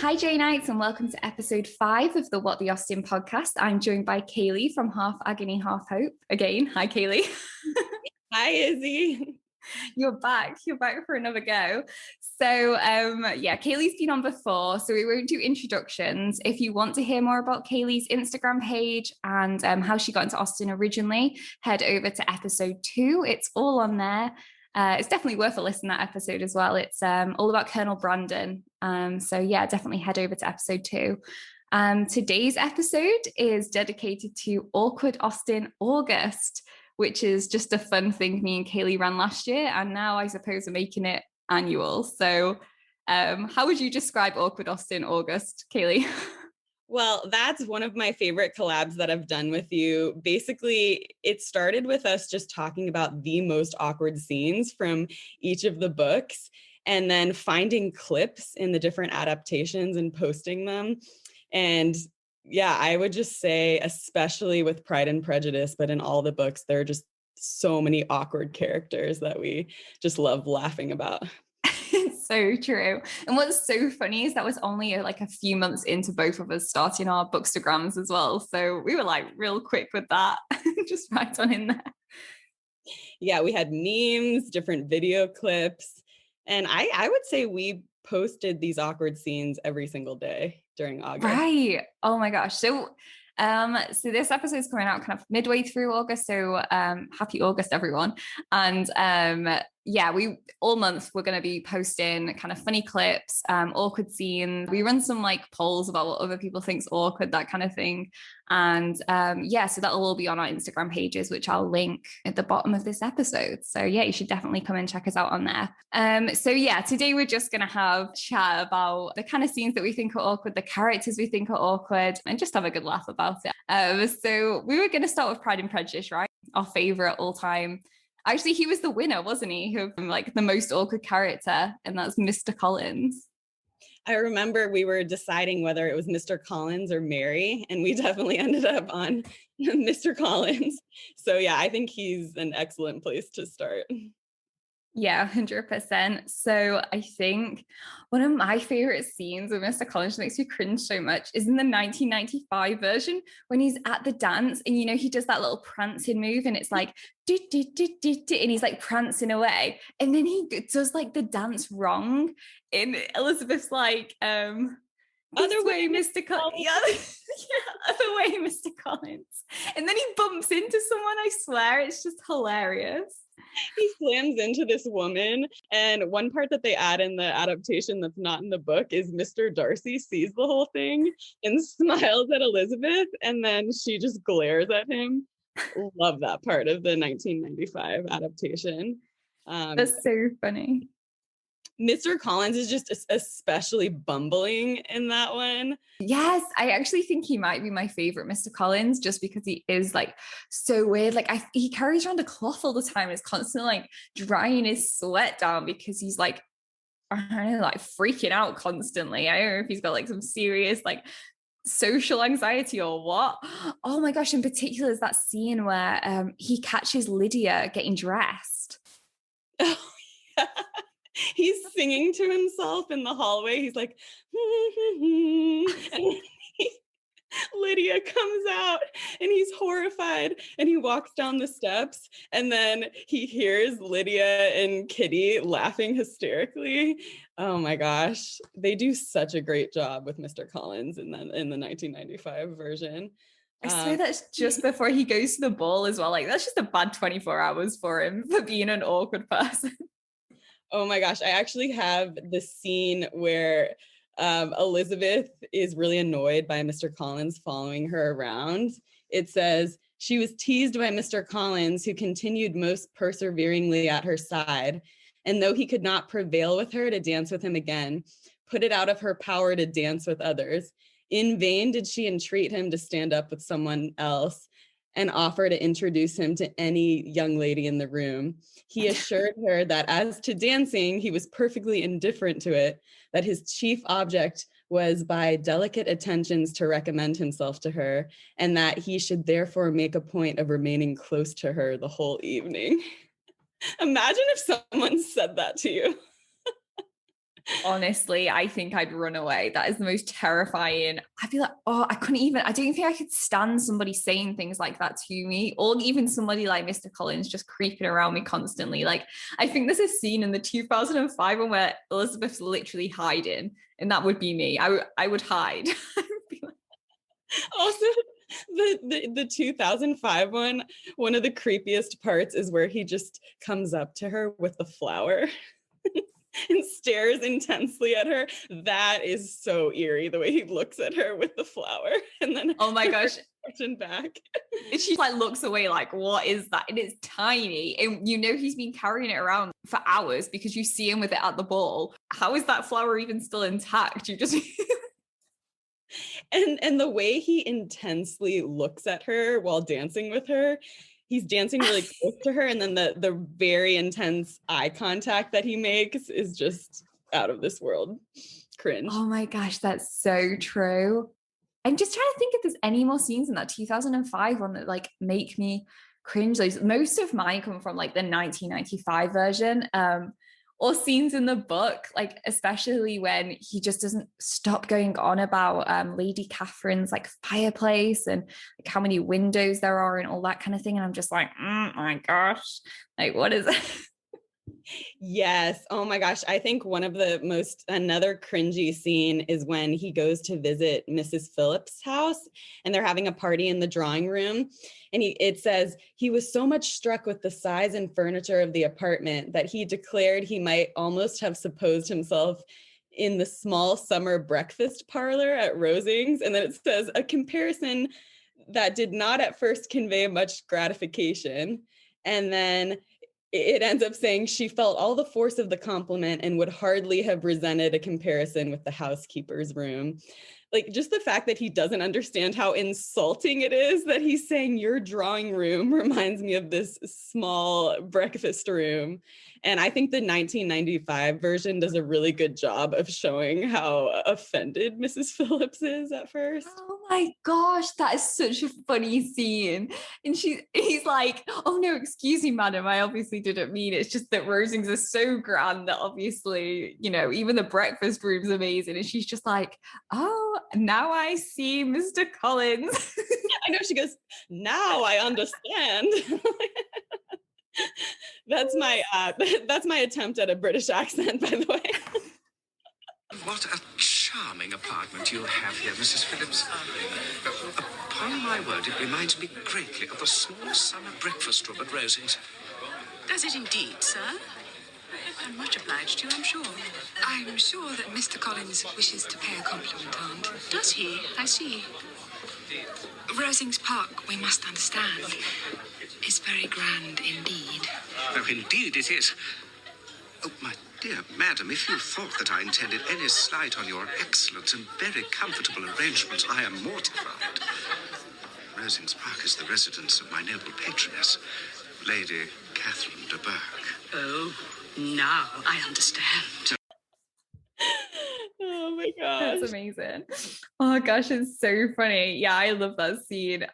Hi, Janeites, and welcome to episode 5 of the What the Austen podcast. I'm joined by Caily from Half Agony, Half Hope. Again, hi, Caily. Hi, Izzy. You're back. You're back for another go. So, Caily's been on before, so we won't do introductions. If you want to hear more about Caily's Instagram page and how she got into Austen originally, head over to episode 2. It's all on there. It's definitely worth a listen, that episode as well. It's all about Colonel Brandon. Definitely head over to episode 2. Today's episode is dedicated to Awkward Austen August, which is just a fun thing me and Caily ran last year. And now I suppose we're making it annual. So how would you describe Awkward Austen August, Caily? Well, that's one of my favorite collabs that I've done with you. Basically, it started with us just talking about the most awkward scenes from each of the books and then finding clips in the different adaptations and posting them. And yeah, I would just say, especially with Pride and Prejudice, but in all the books, there are just so many awkward characters that we just love laughing about. It's so true. And what's so funny is that was only like a few months into both of us starting our bookstagrams as well. So we were like real quick with that, just right on in there. Yeah, we had memes, different video clips. And I would say we posted these awkward scenes every single day during August. Right. Oh my gosh. So this episode is coming out kind of midway through August. So happy August, everyone. And we all month we're going to be posting kind of funny clips, awkward scenes. We run some like polls about what other people think's awkward, that kind of thing. And so that'll all be on our Instagram pages, which I'll link at the bottom of this episode. So yeah, you should definitely come and check us out on there. Today we're just going to have chat about the kind of scenes that we think are awkward, the characters we think are awkward, and just have a good laugh about it. So we were going to start with Pride and Prejudice, right? Our favorite all time. Actually, he was the winner, wasn't he? Who like the most awkward character, and that's Mr. Collins. I remember we were deciding whether it was Mr. Collins or Mary, and we definitely ended up on Mr. Collins. So yeah, I think he's an excellent place to start. Yeah, 100%. So I think one of my favorite scenes with Mr. Collins makes me cringe so much is in the 1995 version when he's at the dance and, he does that little prancing move and it's like, do, do, do, do, do, and he's like prancing away. And then he does like the dance wrong. And Elizabeth's like, other way, Mr. Collins. Other way, Mr. Collins. And then he bumps into someone, I swear. It's just hilarious. He slams into this woman, and one part that they add in the adaptation that's not in the book is Mr. Darcy sees the whole thing and smiles at Elizabeth, and then she just glares at him. Love that part of the 1995 adaptation. That's so funny. Mr. Collins is just especially bumbling in that one. Yes, I actually think he might be my favorite Mr. Collins just because he is like so weird. Like he carries around a cloth all the time. Is constantly like drying his sweat down because he's like, I don't know, like freaking out constantly. I don't know if he's got like some serious like social anxiety or what. Oh my gosh, in particular is that scene where he catches Lydia getting dressed. Oh, yeah. He's singing to himself in the hallway. He's like, and Lydia comes out and he's horrified and he walks down the steps and then he hears Lydia and Kitty laughing hysterically. Oh my gosh. They do such a great job with Mr. Collins in the 1995 version. I swear that's just before he goes to the ball as well. Like that's just a bad 24 hours for him for being an awkward person. Oh my gosh, I actually have the scene where Elizabeth is really annoyed by Mr. Collins following her around. It says, she was teased by Mr. Collins, who continued most perseveringly at her side, and though he could not prevail with her to dance with him again, put it out of her power to dance with others. In vain did she entreat him to stand up with someone else and offer to introduce him to any young lady in the room. He assured her that as to dancing, he was perfectly indifferent to it, that his chief object was by delicate attentions to recommend himself to her, and that he should therefore make a point of remaining close to her the whole evening. Imagine if someone said that to you. Honestly, I think I'd run away. That is the most terrifying. I'd be like, oh, I don't think I could stand somebody saying things like that to me, or even somebody like Mr. Collins just creeping around me constantly. Like, I think there's a scene in the 2005 one where Elizabeth's literally hiding, and that would be me. I would hide. Also, the 2005 one of the creepiest parts is where he just comes up to her with the flower and stares intensely at her. That is so eerie, the way he looks at her with the flower and then Oh my gosh. back. And she like looks away like, what is that? And it's tiny. And you know he's been carrying it around for hours because you see him with it at the ball. How is that flower even still intact? You just and the way he intensely looks at her while dancing with her, he's dancing really close to her, and then the very intense eye contact that he makes is just out of this world. Cringe. Oh my gosh, that's so true. I'm just trying to think if there's any more scenes in that 2005 one that like make me cringe. Like, most of mine come from like the 1995 version. Or scenes in the book, like especially when he just doesn't stop going on about Lady Catherine's like fireplace and like how many windows there are and all that kind of thing. And I'm just like, oh my gosh, like what is it? Yes. Oh my gosh. I think one of the another cringy scene is when he goes to visit Mrs. Phillips' house and they're having a party in the drawing room. And it says he was so much struck with the size and furniture of the apartment that he declared he might almost have supposed himself in the small summer breakfast parlor at Rosings. And then it says a comparison that did not at first convey much gratification. And then it ends up saying she felt all the force of the compliment and would hardly have resented a comparison with the housekeeper's room. Like, just the fact that he doesn't understand how insulting it is that he's saying your drawing room reminds me of this small breakfast room. And I think the 1995 version does a really good job of showing how offended Mrs. Phillips is at first. Oh my gosh, that is such a funny scene. And he's like, oh no, excuse me, madam. I obviously didn't mean it. It's just that Rosings are so grand that obviously, you know, even the breakfast room's amazing. And she's just like, oh, now I see Mr. Collins. I know, she goes, now I understand. That's my attempt at a British accent, by the way. What a charming apartment you have here, Mrs. Phillips. Upon my word, it reminds me greatly of the small summer breakfast room at Rosings. Does it indeed, sir? I'm much obliged to you, I'm sure. I'm sure that Mr. Collins wishes to pay a compliment, Aunt. Does he? I see. Rosings Park, we must understand, is very grand indeed. Oh, indeed it is. Oh, my dear madam, if you thought that I intended any slight on your excellent and very comfortable arrangements, I am mortified. Rosings Park is the residence of my noble patroness, Lady Catherine de Bourgh. Oh, now I understand. Oh my gosh. That's amazing. Oh gosh, it's so funny. Yeah, I love that scene.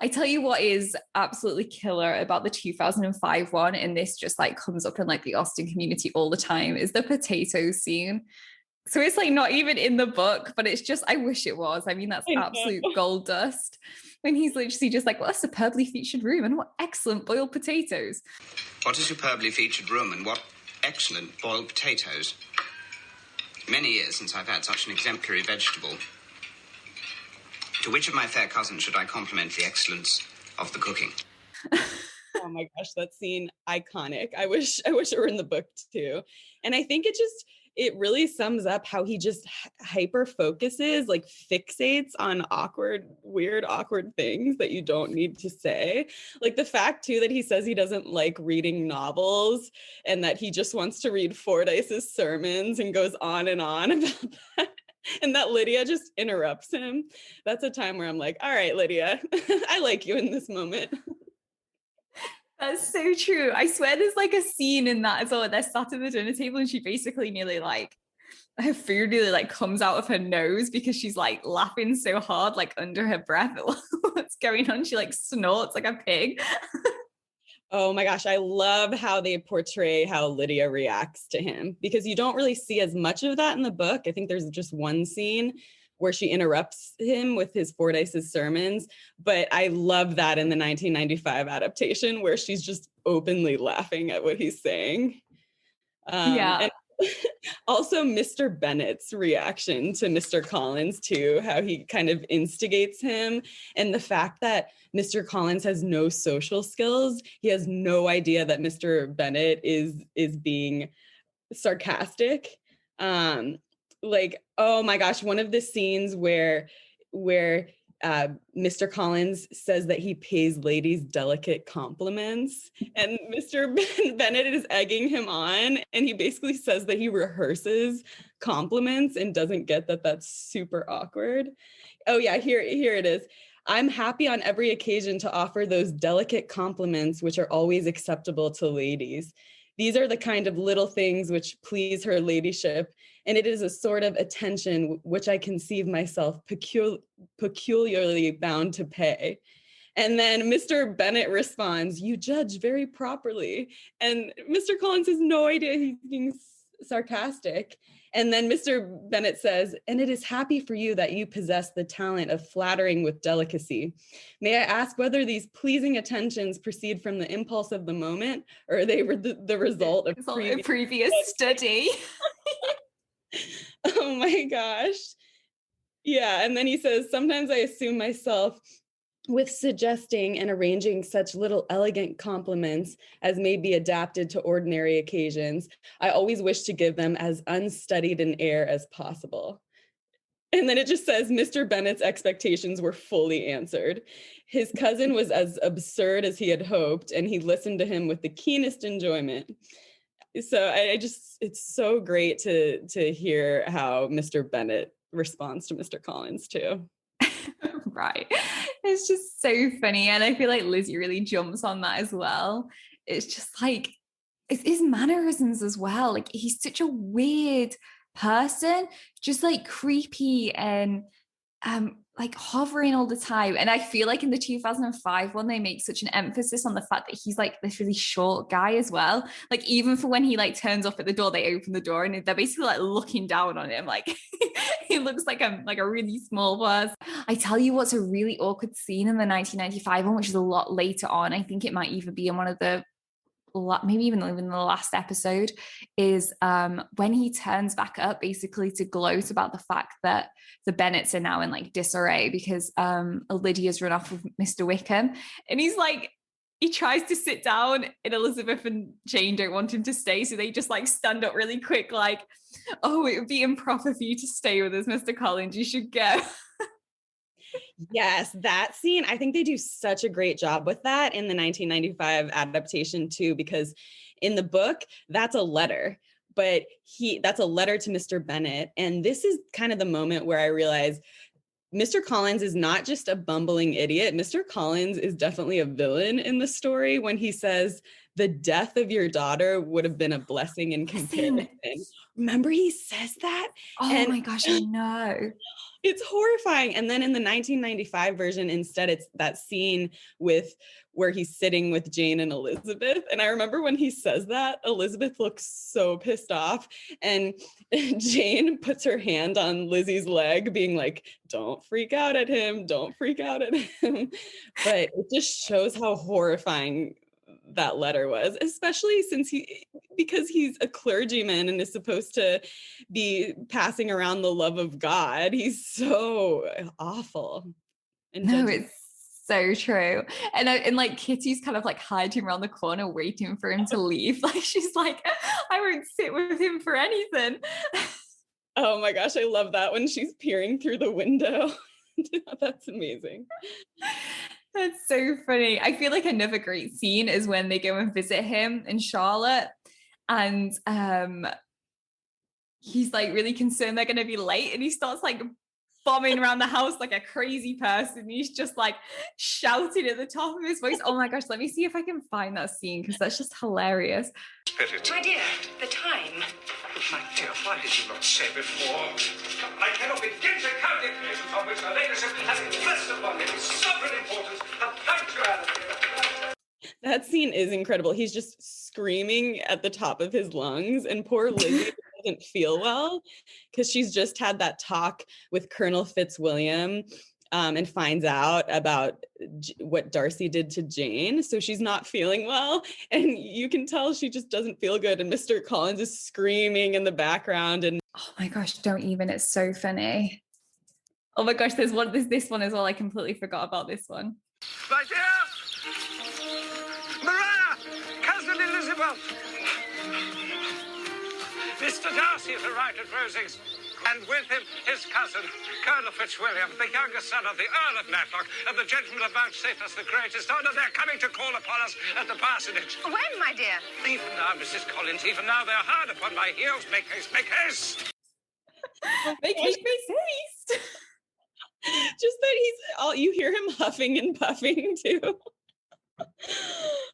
I tell you what is absolutely killer about the 2005 one, and this just like comes up in like the Austen community all the time, is the potatoes scene. So it's like not even in the book, but it's just, I wish it was. I mean, that's absolute gold dust. When he's literally just like, what a superbly featured room and what excellent boiled potatoes. What a superbly featured room and what excellent boiled potatoes. Many years since I've had such an exemplary vegetable. To which of my fair cousins should I compliment the excellence of the cooking? Oh my gosh, that scene, iconic. I wish it were in the book too. And I think it really sums up how he just hyper focuses, like fixates on weird, awkward things that you don't need to say. Like the fact too that he says he doesn't like reading novels and that he just wants to read Fordyce's sermons and goes on about that. And that Lydia just interrupts him. That's a time where I'm like, all right, Lydia, I like you in this moment. That's so true. I swear there's like a scene in that as well. They're sat at the dinner table and she basically nearly like, her food nearly like comes out of her nose because she's like laughing so hard, like under her breath at what's going on. She like snorts like a pig. Oh my gosh, I love how they portray how Lydia reacts to him, because you don't really see as much of that in the book. I think there's just one scene where she interrupts him with his Fordyce's sermons, but I love that in the 1995 adaptation where she's just openly laughing at what he's saying. And also Mr. Bennet's reaction to Mr. Collins too, how he kind of instigates him, and the fact that Mr. Collins has no social skills. He has no idea that Mr. Bennet is being sarcastic. Like, oh my gosh, one of the scenes where Mr. Collins says that he pays ladies delicate compliments, and Mr. Bennet is egging him on, and he basically says that he rehearses compliments and doesn't get that that's super awkward. Oh yeah, here it is. I'm happy on every occasion to offer those delicate compliments which are always acceptable to ladies. These are the kind of little things which please her ladyship, and it is a sort of attention which I conceive myself peculiarly bound to pay. And then Mr. Bennet responds, you judge very properly. And Mr. Collins has no idea he's being sarcastic. And then Mr. Bennet says, and it is happy for you that you possess the talent of flattering with delicacy. May I ask whether these pleasing attentions proceed from the impulse of the moment, or are they the result of previous study? Oh my gosh. Yeah, and then he says, sometimes I assume myself with suggesting and arranging such little elegant compliments as may be adapted to ordinary occasions. I always wish to give them as unstudied an air as possible. And then it just says, Mr. Bennet's expectations were fully answered. His cousin was as absurd as he had hoped, and he listened to him with the keenest enjoyment. So I just, it's so great to hear how Mr. Bennet responds to Mr. Collins too. Right. It's just so funny. And I feel like Lizzie really jumps on that as well. It's just like, it's his mannerisms as well. Like, he's such a weird person, just like creepy and like hovering all the time. And I feel like in the 2005 one, they make such an emphasis on the fact that he's like this really short guy as well. Like, even for when he like turns up at the door, they open the door and they're basically like looking down on him. Like, he looks like a really small person. I tell you what's a really awkward scene in the 1995 one, which is a lot later on. I think it might even be in one of the, maybe even the last episode, is when he turns back up basically to gloat about the fact that the Bennets are now in like disarray because Lydia's run off with Mr. Wickham, and he's like, he tries to sit down and Elizabeth and Jane don't want him to stay, so they just like stand up really quick like, oh, it would be improper for you to stay with us, Mr. Collins, you should go. Yes, that scene, I think they do such a great job with that in the 1995 adaptation too, because in the book, that's a letter, but that's a letter to Mr. Bennet. And this is kind of the moment where I realized Mr. Collins is not just a bumbling idiot. Mr. Collins is definitely a villain in the story when he says, the death of your daughter would have been a blessing in comparison. Remember he says that? Oh my gosh, I know. It's horrifying. And then in the 1995 version, instead, it's that scene where he's sitting with Jane and Elizabeth. And I remember when he says that, Elizabeth looks so pissed off. And Jane puts her hand on Lizzie's leg, being like, don't freak out at him. Don't freak out at him. But it just shows how horrifying that letter was, especially because he's a clergyman and is supposed to be passing around the love of God. He's so awful. No, it's so true. And like Kitty's kind of like hiding around the corner waiting for him to leave. Like, she's like, I won't sit with him for anything. Oh my gosh, I love that when she's peering through the window. That's amazing. That's so funny. I feel like another great scene is when they go and visit him in Charlotte, and he's like really concerned they're going to be late, and he starts like bombing around the house like a crazy person. He's just like shouting at the top of his voice. Oh my gosh, let me see if I can find that scene, because that's just hilarious. My dear, the time. But my dear, why did you not say before? I cannot begin to count the occasions on which her ladyship has impressed upon me with sovereign importance and punctuality. That scene is incredible. He's just screaming at the top of his lungs, and poor Lizzie doesn't feel well because she's just had that talk with Colonel Fitzwilliam, and finds out about what Darcy did to Jane. So she's not feeling well, and you can tell she just doesn't feel good. And Mr. Collins is screaming in the background. And oh my gosh, don't even. It's so funny. Oh my gosh, there's this one as well. I completely forgot about this one. My dear Maria, cousin Elizabeth. Mr. Darcy has arrived at Rosings, and with him his cousin, Colonel Fitzwilliam, the youngest son of the Earl of Matlock, and the gentleman of vouchsafed us the greatest honor. They're coming to call upon us at the parsonage. When, my dear? Even now, Mrs. Collins, even now they're hard upon my heels. Make haste, make haste! Make haste, make haste. just that you hear him huffing and puffing too.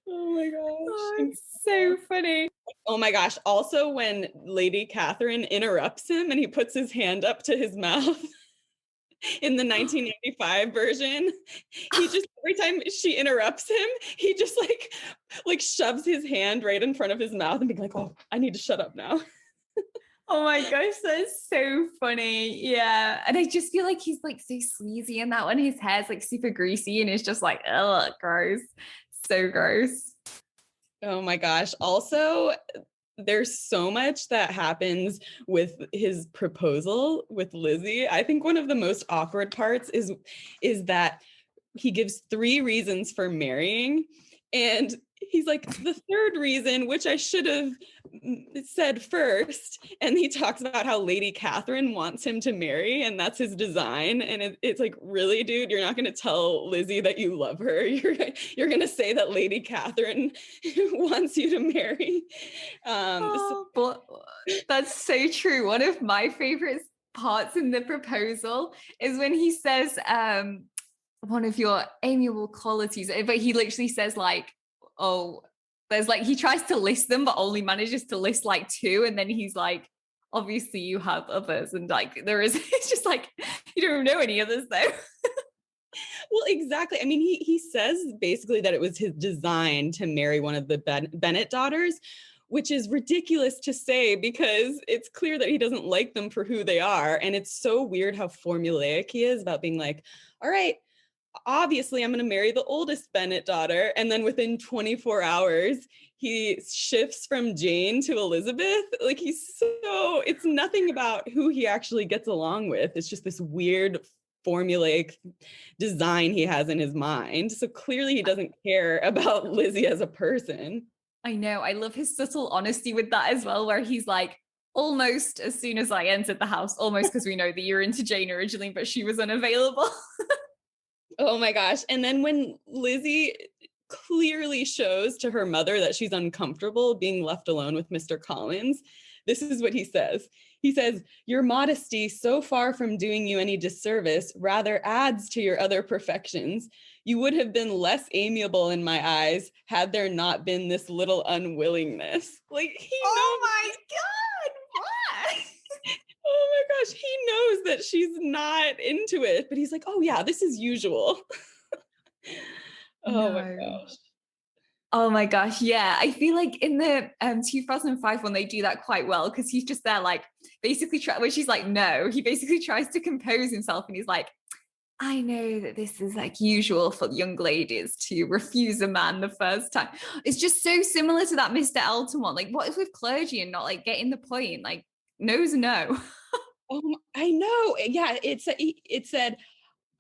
Oh my gosh. Oh, it's so funny. Oh my gosh. Also, when Lady Catherine interrupts him and he puts his hand up to his mouth in the 1995 version, he just, every time she interrupts him, he just like shoves his hand right in front of his mouth and be like, oh, I need to shut up now. Oh my gosh, that's so funny. Yeah. And I just feel like he's like so sleazy in that one. His hair's like super greasy and it's just like, oh, gross. So gross. Oh my gosh. Also, there's so much that happens with his proposal with Lizzie. I think one of the most awkward parts is that he gives 3 reasons for marrying. And he's like, the third reason, which I should have said first. And he talks about how Lady Catherine wants him to marry, and that's his design. And it's like, really, dude, you're not going to tell Lizzie that you love her. You're going to say that Lady Catherine wants you to marry. But that's so true. One of my favorite parts in the proposal is when he says, one of your amiable qualities, but he literally says like, oh, there's like, he tries to list them, but only manages to list like 2. And then he's like, obviously you have others. And like, there is, it's just like, you don't even know any others though. Well, exactly. I mean, he says basically that it was his design to marry one of the Bennett daughters, which is ridiculous to say because it's clear that he doesn't like them for who they are. And it's so weird how formulaic he is about being like, all right, obviously I'm going to marry the oldest Bennett daughter. And then within 24 hours, he shifts from Jane to Elizabeth. Like it's nothing about who he actually gets along with. It's just this weird formulaic design he has in his mind. So clearly he doesn't care about Lizzie as a person. I know. I love his subtle honesty with that as well, where he's like, almost as soon as I entered the house, almost because we know that you're into Jane originally, but she was unavailable. Oh my gosh. And then when Lizzie clearly shows to her mother that she's uncomfortable being left alone with Mr. Collins, this is what he says. He says, your modesty, so far from doing you any disservice, rather adds to your other perfections. You would have been less amiable in my eyes had there not been this little unwillingness. Like, he knows. Oh my God, what? Oh my gosh, he knows that she's not into it, but he's like, oh yeah, this is usual. Oh my gosh. Oh my gosh, yeah. I feel like in the 2005 one, they do that quite well because he's just there like basically when she's like, no, he basically tries to compose himself and he's like, I know that this is like usual for young ladies to refuse a man the first time. It's just so similar to that Mr. Elton one. Like, what if with clergy and not like getting the point? Like, no's no. Oh, I know. Yeah, it said,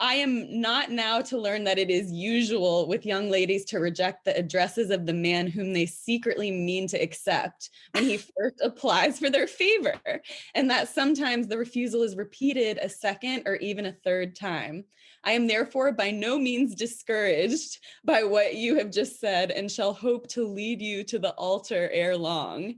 I am not now to learn that it is usual with young ladies to reject the addresses of the man whom they secretly mean to accept when he first applies for their favor, and that sometimes the refusal is repeated a second or even a third time. I am therefore by no means discouraged by what you have just said and shall hope to lead you to the altar ere long.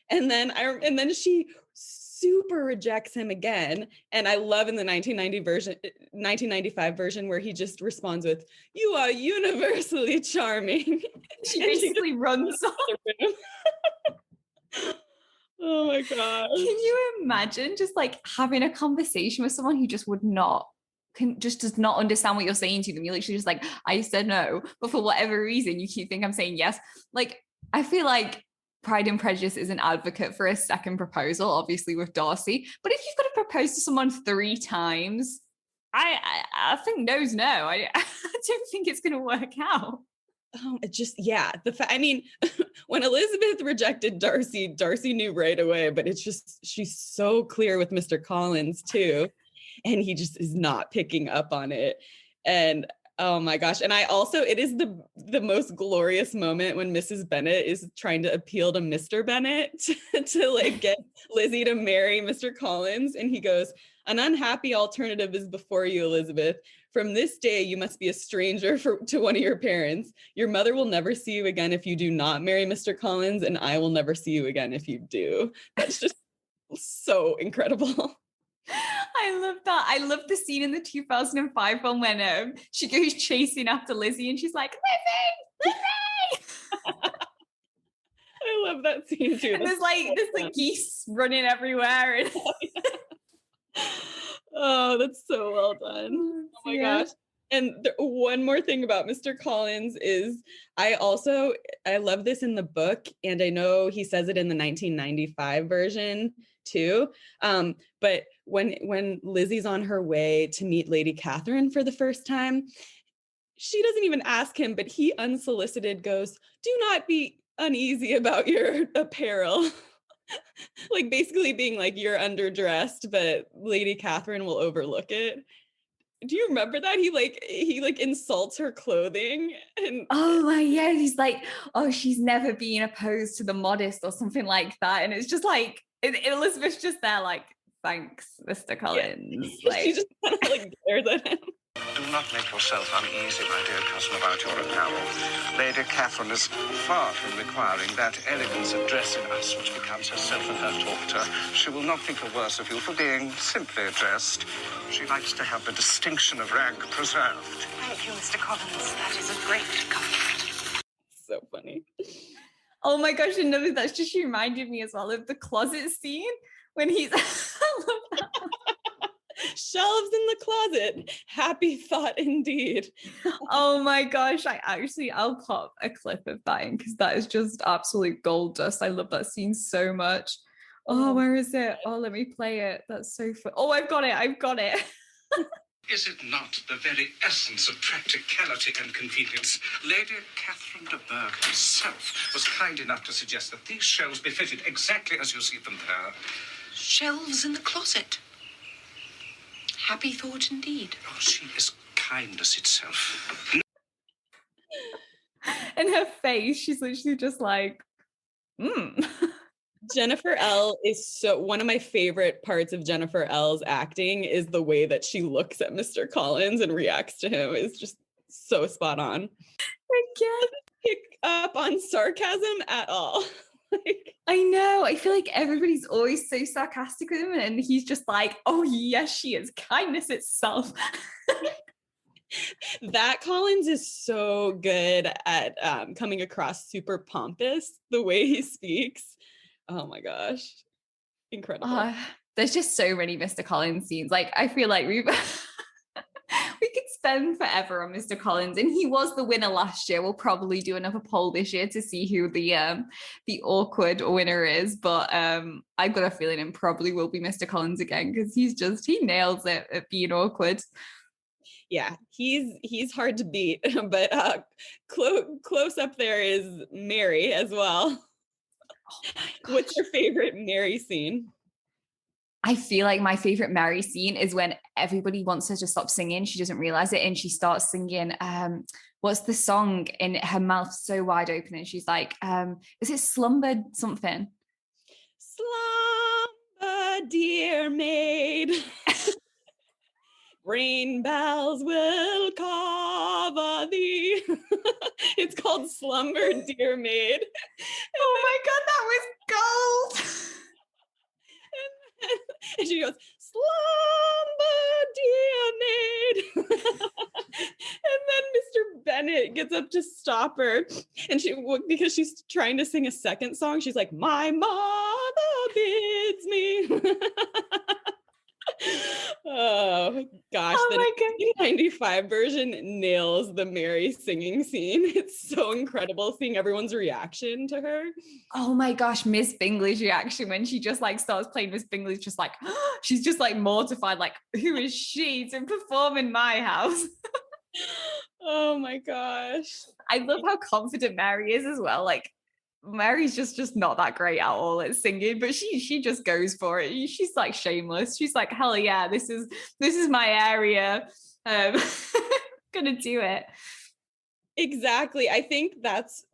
And then she super rejects him again. And I love in the 1995 version where he just responds with, you are universally charming. She basically runs off. Oh my God. Can you imagine just like having a conversation with someone who just would not just does not understand what you're saying to them. You're literally just like, I said no, but for whatever reason, you keep thinking I'm saying yes. Like, I feel like Pride and Prejudice is an advocate for a second proposal, obviously with Darcy. But if you've got to propose to someone 3 times, I think no's no. I don't think it's going to work out. It just, yeah. I mean, when Elizabeth rejected Darcy, Darcy knew right away, but it's just, she's so clear with Mr. Collins too. And he just is not picking up on it. And oh my gosh. And it is the most glorious moment when Mrs. Bennet is trying to appeal to Mr. Bennet to like get Lizzie to marry Mr. Collins. And he goes, an unhappy alternative is before you, Elizabeth. From this day, you must be a stranger to one of your parents. Your mother will never see you again if you do not marry Mr. Collins, and I will never see you again if you do. That's just so incredible. I love that. I love the scene in the 2005 film when she goes chasing after Lizzie and she's like, Lizzie! I love that scene too. And there's like geese running everywhere. And oh, that's so well done. Oh my gosh. And one more thing about Mr. Collins is I love this in the book, and I know he says it in the 1995 version too. But when Lizzie's on her way to meet Lady Catherine for the first time, she doesn't even ask him, but he unsolicited goes, "Do not be uneasy about your apparel." Like basically being like, you're underdressed, but Lady Catherine will overlook it. Do you remember that? He insults her clothing. And oh my, yeah, he's like, oh, she's never been opposed to the modest or something like that. And it's just like, Elizabeth's just there like, thanks, Mr. Collins. Yeah. Like, she just kind of like glares at him. Do not make yourself uneasy, my dear cousin, about your apparel. Lady Catherine is far from requiring that elegance of dress in us which becomes herself and her daughter. She will not think the worse of you for being simply dressed. She likes to have the distinction of rank preserved. Thank you, Mr. Collins. That is a great comfort. So funny. oh my gosh, another that's just reminded me as well of the closet scene when he's I love that. Shelves in the closet. Happy thought indeed. Oh my gosh, I'll pop a clip of that in because that is just absolute gold dust. I love that scene so much. Oh, where is it? Oh, let me play it. That's so fun. Oh, I've got it. Is it not the very essence of practicality and convenience? Lady Catherine de Bourgh herself was kind enough to suggest that these shelves be fitted exactly as you see them there. Shelves in the closet. Happy thought indeed. Oh, she is kindness itself. And her face, she's literally just like, Jennifer L is one of my favorite parts of Jennifer L's acting is the way that she looks at Mr. Collins and reacts to him is just so spot on. I can't pick up on sarcasm at all. I know. I feel like everybody's always so sarcastic with him, and he's just like, "Oh yes, she is kindness itself." That Collins is so good at coming across super pompous the way he speaks. Oh my gosh, incredible! There's just so many Mr. Collins scenes. Like I feel like we could spend forever on Mr. Collins, and he was the winner last year. We'll probably do another poll this year to see who the awkward winner is. But I've got a feeling it probably will be Mr. Collins again because he nails it at being awkward. Yeah, he's hard to beat, but close up there is Mary as well. Oh what's your favorite Mary scene? I feel like my favorite Mary scene is when everybody wants her to stop singing. She doesn't realize it, and she starts singing. What's the song? And her mouth's so wide open, and she's like, "Is it Slumbered something?" Slumber, dear maid. Rain bells will cover thee. It's called Slumber, Dear Maid. Oh my God, that was gold. And she goes, Slumber, dear maid. And then Mr. Bennet gets up to stop her. And because she's trying to sing a second song, she's like, my mother bids me. Oh, Gosh, Oh the my God. 1995 version nails the Mary singing scene. It's so incredible seeing everyone's reaction to her. Oh my gosh, Miss Bingley's reaction when she just like starts playing Miss Bingley's just like, she's just like mortified, like, who is she to perform in my house? Oh my gosh. I love how confident Mary is as well. Like, Mary's just not that great at all at singing, but she just goes for it. She's like shameless. She's like, hell yeah, this is my area. Gonna do it. Exactly. I think that's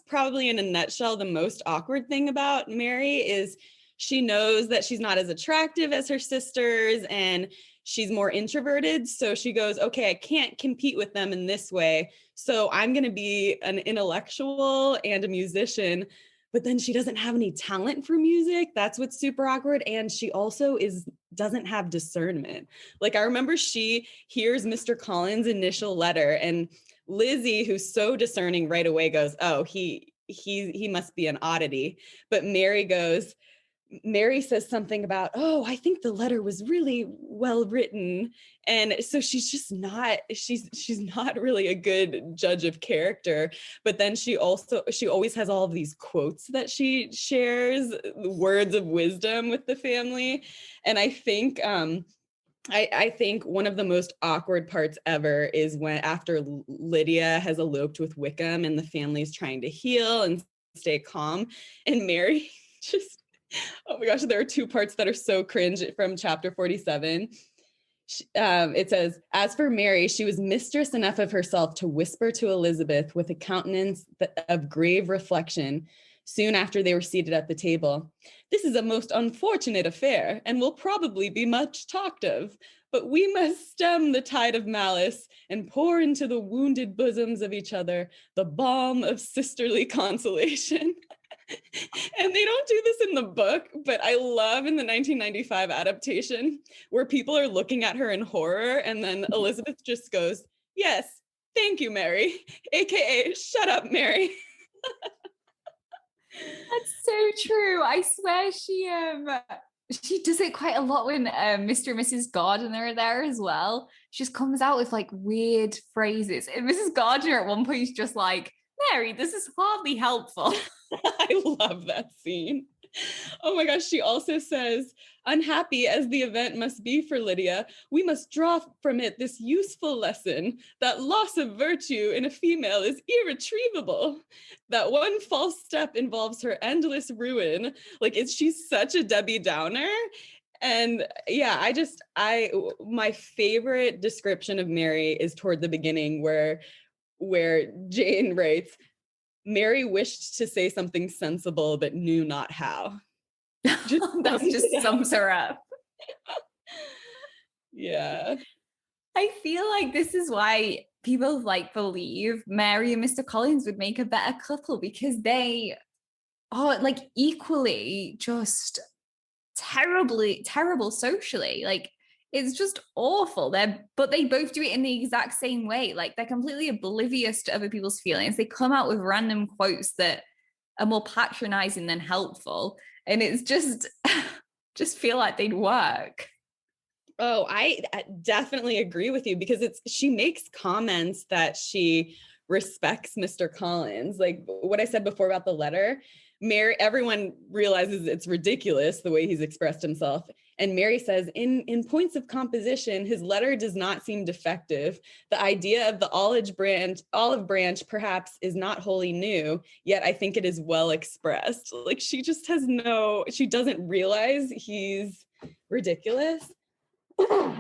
probably in a nutshell the most awkward thing about Mary is she knows that she's not as attractive as her sisters and she's more introverted. So she goes, okay, I can't compete with them in this way. So I'm going to be an intellectual and a musician. But then she doesn't have any talent for music. That's what's super awkward. And she also doesn't have discernment. Like I remember she hears Mr. Collins' initial letter and Lizzie, who's so discerning right away, goes, oh, he must be an oddity. But Mary says something about, oh, I think the letter was really well written. And so she's not really a good judge of character. But then she always has all of these quotes that she shares, words of wisdom with the family. And I think I think one of the most awkward parts ever is when after Lydia has eloped with Wickham and the family's trying to heal and stay calm, and Mary just, oh my gosh, there are two parts that are so cringe from chapter 47. It says, as for Mary, she was mistress enough of herself to whisper to Elizabeth with a countenance of grave reflection soon after they were seated at the table, this is a most unfortunate affair and will probably be much talked of, but we must stem the tide of malice and pour into the wounded bosoms of each other the balm of sisterly consolation. And they don't do this in the book, but I love in the 1995 adaptation where people are looking at her in horror and then Elizabeth just goes, yes, thank you, Mary, aka shut up, Mary. That's so true. I swear she does it quite a lot when Mr. and Mrs. Gardiner are there as well. She just comes out with like weird phrases. And Mrs. Gardiner at one point is just like, Mary, this is hardly helpful. I love that scene. Oh my gosh, she also says, unhappy as the event must be for Lydia, we must draw from it this useful lesson that loss of virtue in a female is irretrievable, that one false step involves her endless ruin. Like, she's such a Debbie Downer. And yeah, my favorite description of Mary is toward the beginning where Jane writes, Mary wished to say something sensible, but knew not how. That just sums her up. Yeah. I feel like this is why people like believe Mary and Mr. Collins would make a better couple because they are like equally just terrible socially. Like it's just awful. But they both do it in the exact same way. Like they're completely oblivious to other people's feelings. They come out with random quotes that are more patronizing than helpful. And it's just feel like they'd work. Oh, I definitely agree with you because she makes comments that she respects Mr. Collins. Like what I said before about the letter, everyone realizes it's ridiculous the way he's expressed himself. And Mary says, in points of composition, his letter does not seem defective. The idea of the olive branch perhaps is not wholly new, yet I think it is well expressed. Like she doesn't realize he's ridiculous.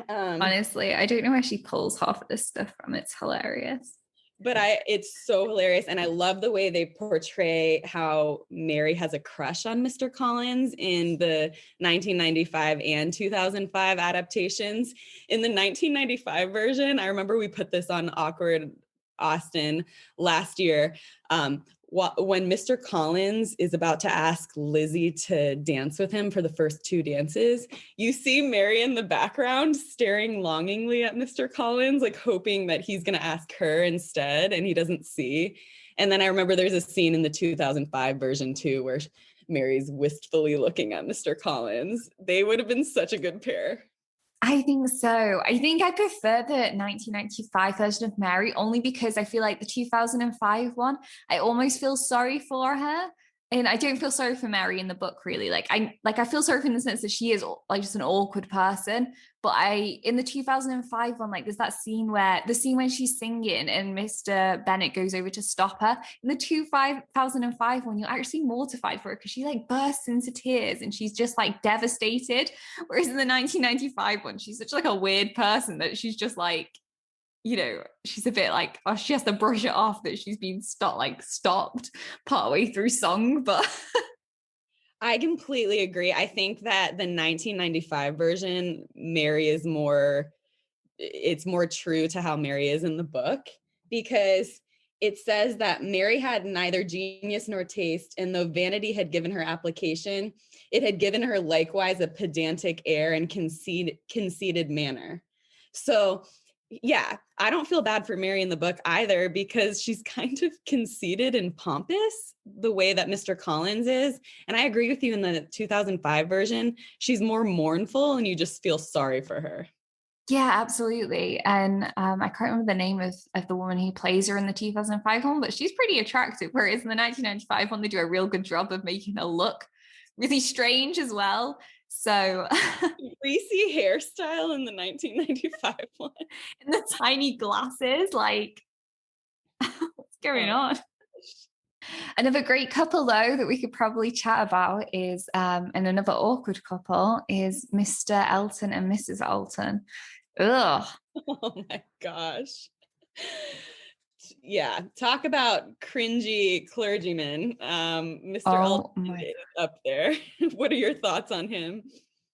Honestly, I don't know where she pulls half of this stuff from. It's hilarious. But it's so hilarious. And I love the way they portray how Mary has a crush on Mr. Collins in the 1995 and 2005 adaptations. In the 1995 version, I remember we put this on Awkward Austen last year. When Mr. Collins is about to ask Lizzie to dance with him for the first two dances, you see Mary in the background staring longingly at Mr. Collins, like hoping that he's going to ask her instead, and he doesn't see. And then I remember there's a scene in the 2005 version too, where Mary's wistfully looking at Mr. Collins. They would have been such a good pair. I think so. I think I prefer the 1995 version of Mary only because I feel like the 2005 one, I almost feel sorry for her. And I don't feel sorry for Mary in the book really. I feel sorry for her in the sense that she is like just an awkward person. But in the 2005 one, like there's that scene where when she's singing and Mr. Bennett goes over to stop her. In the 2005 one, you're actually mortified for her because she like bursts into tears and she's just like devastated. Whereas in the 1995 one, she's such like a weird person that she's just like, she's a bit like, oh, she has to brush it off that she's been stopped partway through song. But I completely agree. I think that the 1995 version, Mary is it's more true to how Mary is in the book, because it says that Mary had neither genius nor taste, and though vanity had given her application, it had given her likewise a pedantic air and conceited manner. So yeah, I don't feel bad for Mary in the book either, because she's kind of conceited and pompous the way that Mr. Collins is. And I agree with you, in the 2005 version, she's more mournful and you just feel sorry for her. yeah, absolutely. And I can't remember the name of the woman who plays her in the 2005 one, but she's pretty attractive. Whereas in the 1995 one, they do a real good job of making her look really strange as well. So greasy hairstyle in the 1995 one. and the tiny glasses, like what's going on? Another great couple though that we could probably chat about is and another awkward couple is Mr. Elton and Mrs. Elton. Ugh. Oh my gosh. Yeah, talk about cringy clergyman. Mr. Elton is up there. What are your thoughts on him?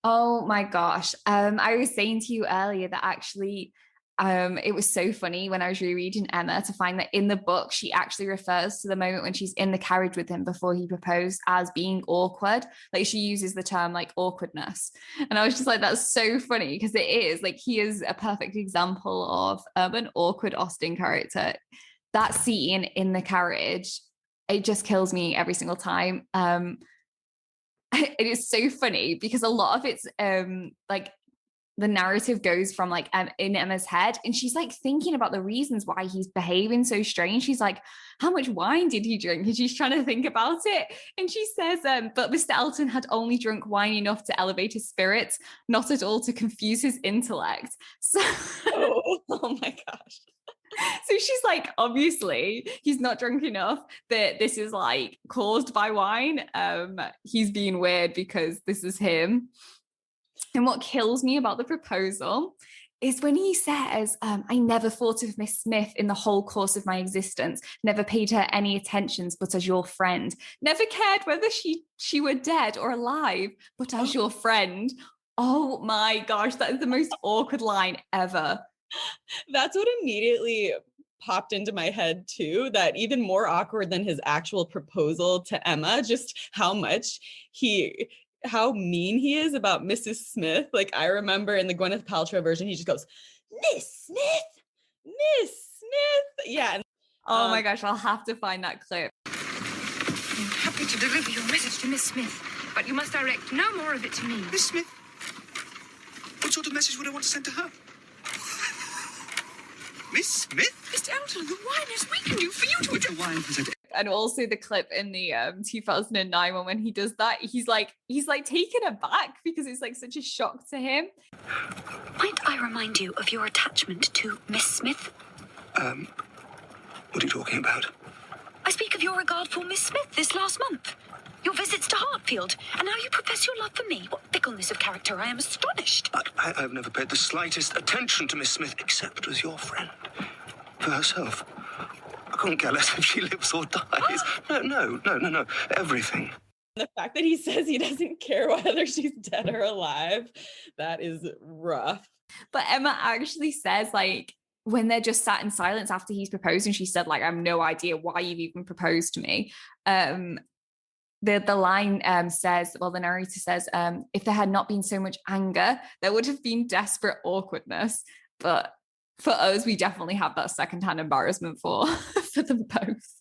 Oh my gosh. I was saying to you earlier that actually it was so funny when I was rereading Emma to find that in the book she actually refers to the moment when she's in the carriage with him before he proposed as being awkward. Like she uses the term like awkwardness, and I was just like, that's so funny, because it is like he is a perfect example of an awkward Austen character. That scene in the carriage, it just kills me every single time. It is so funny because a lot of it's like the narrative goes from like in Emma's head, and she's like thinking about the reasons why he's behaving so strange. She's like, how much wine did he drink? And she's trying to think about it, and she says but Mr. Elton had only drunk wine enough to elevate his spirits, not at all to confuse his intellect. So oh my gosh. So she's like, obviously he's not drunk enough, that this is like caused by wine. He's being weird because this is him. And what kills me about the proposal is when he says, I never thought of Miss Smith in the whole course of my existence, never paid her any attentions but as your friend, never cared whether she were dead or alive, but as your friend. Oh my gosh, that is the most awkward line ever. That's what immediately popped into my head too, that even more awkward than his actual proposal to Emma, just how mean he is about Mrs. Smith. Like I remember in the Gwyneth Paltrow version, he just goes, Miss Smith. Yeah. Oh my gosh, I'll have to find that clip. I'm happy to deliver your message to Miss Smith, but you must direct no more of it to me. Miss Smith? What sort of message would I want to send to her? Miss Smith? Mr. Elton, the wine is weakened you for you to The wine has And also the clip in the 2009 one when he does that, he's like taken aback because it's like such a shock to him. Might I remind you of your attachment to Miss Smith? What are you talking about? I speak of your regard for Miss Smith this last month. Your visits to Hartfield, and now you profess your love for me. What fickleness of character, I am astonished. I've never paid the slightest attention to Miss Smith except as your friend. For herself. I couldn't care less if she lives or dies. No. Everything. The fact that he says he doesn't care whether she's dead or alive, that is rough. But Emma actually says, like, when they're just sat in silence after he's proposed, and she said, like, I have no idea why you've even proposed to me. The line says, well, the narrator says, if there had not been so much anger, there would have been desperate awkwardness. But for us, we definitely have that secondhand embarrassment for them both.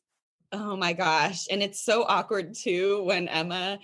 Oh my gosh. And it's so awkward too when Emma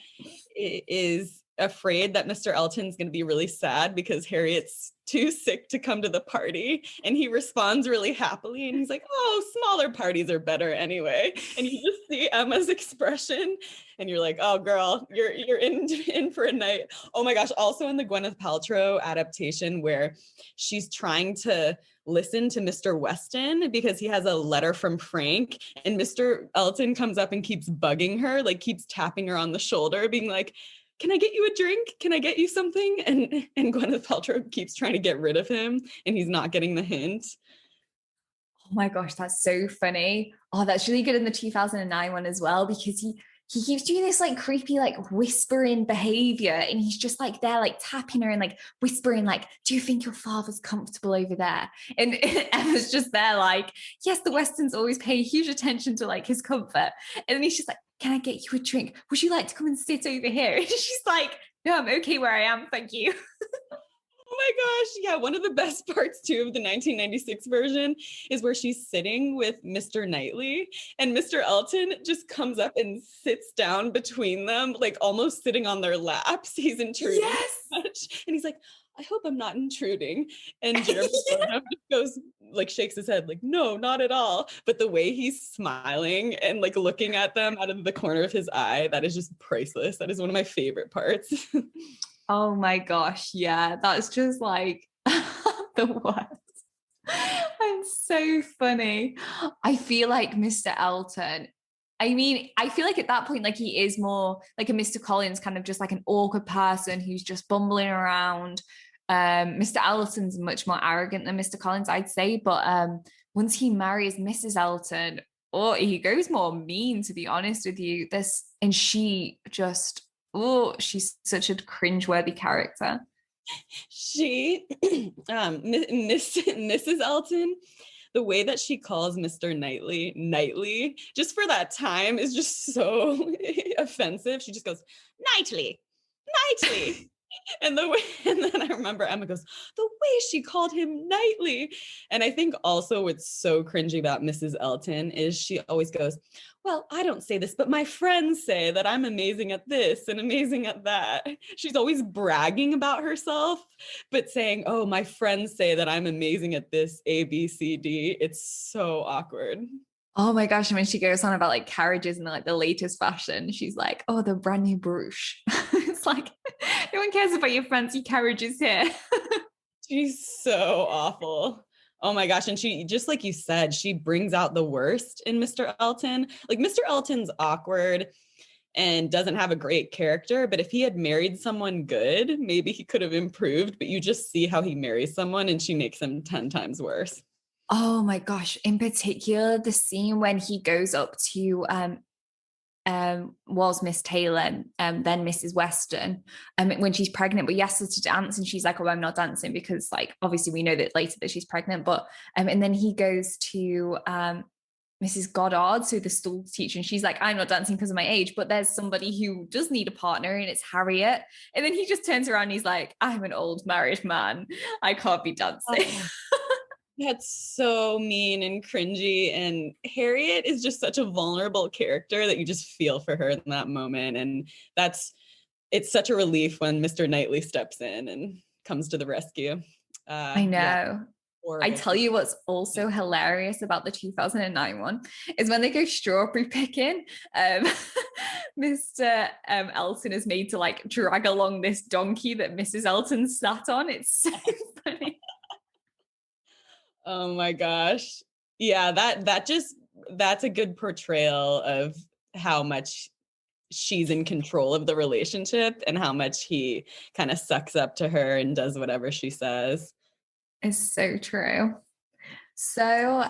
is afraid that Mr. Elton's going to be really sad because Harriet's too sick to come to the party. And he responds really happily. And he's like, oh, smaller parties are better anyway. And you just see Emma's expression and you're like, oh, girl, you're in for a night. Oh my gosh. Also in the Gwyneth Paltrow adaptation where she's trying to listen to Mr. Weston because he has a letter from Frank, and Mr. Elton comes up and keeps bugging her, like keeps tapping her on the shoulder, being like, can I get you a drink? Can I get you something? And Gwyneth Paltrow keeps trying to get rid of him and he's not getting the hint. Oh my gosh, that's so funny. Oh, that's really good in the 2009 one as well, because he keeps doing this like creepy, like whispering behavior. And he's just like there, like tapping her and like whispering, like, do you think your father's comfortable over there? And Emma's just there like, yes, the Westons always pay huge attention to like his comfort. And then he's just like, can I get you a drink? Would you like to come and sit over here? And she's like, no, I'm okay where I am. Thank you. Oh my gosh. Yeah. One of the best parts too of the 1996 version is where she's sitting with Mr. Knightley and Mr. Elton just comes up and sits down between them, like almost sitting on their laps. He's intruding so much. And he's like, I hope I'm not intruding. And Jeremy just goes, like, shakes his head, like, no, not at all. But the way he's smiling and like looking at them out of the corner of his eye, that is just priceless. That is one of my favorite parts. Oh my gosh. Yeah. That's just like the worst. It's so funny. I feel like Mr. Elton, I mean, I feel like at that point, like he is more like a Mr. Collins, kind of just like an awkward person who's just bumbling around. Mr. Elton's much more arrogant than Mr. Collins, I'd say. But once he marries Mrs. Elton, he goes more mean, to be honest with you. And she just, she's such a cringeworthy character. She, Mrs. Elton, the way that she calls Mr. Knightley, just for that time is just so offensive. She just goes, Knightley. And then I remember Emma goes, the way she called him Knightley. And I think also what's so cringy about Mrs. Elton is she always goes, well, I don't say this, but my friends say that I'm amazing at this and amazing at that. She's always bragging about herself, but saying, oh, my friends say that I'm amazing at this, A, B, C, D. It's so awkward. Oh my gosh. And when she goes on about like carriages and like the latest fashion, she's like, oh, the brand new Bruges. It's like, no one cares about your fancy carriages here. She's so awful. Oh my gosh. And she, just like you said, she brings out the worst in Mr. Elton. Like Mr. Elton's awkward and doesn't have a great character, but if he had married someone good, maybe he could have improved, but you just see how he marries someone and she makes him 10 times worse. Oh my gosh. In particular, the scene when he goes up to was Miss Taylor, then Mrs. Weston, when she's pregnant, but he asks her to dance and she's like, oh, I'm not dancing because like, obviously we know that later that she's pregnant, but, and then he goes to Mrs. Goddard, so the stool teacher, and she's like, I'm not dancing because of my age, but there's somebody who does need a partner and it's Harriet. And then he just turns around and he's like, I'm an old married man. I can't be dancing. Oh. That's so mean and cringy. And Harriet is just such a vulnerable character that you just feel for her in that moment. And it's such a relief when Mr. Knightley steps in and comes to the rescue. I know. Yeah. I tell you what's also hilarious about the 2009 one is when they go strawberry picking, Mr. Elton is made to like drag along this donkey that Mrs. Elton sat on. It's so funny. Oh my gosh. Yeah, that's a good portrayal of how much she's in control of the relationship and how much he kind of sucks up to her and does whatever she says. It's so true. So,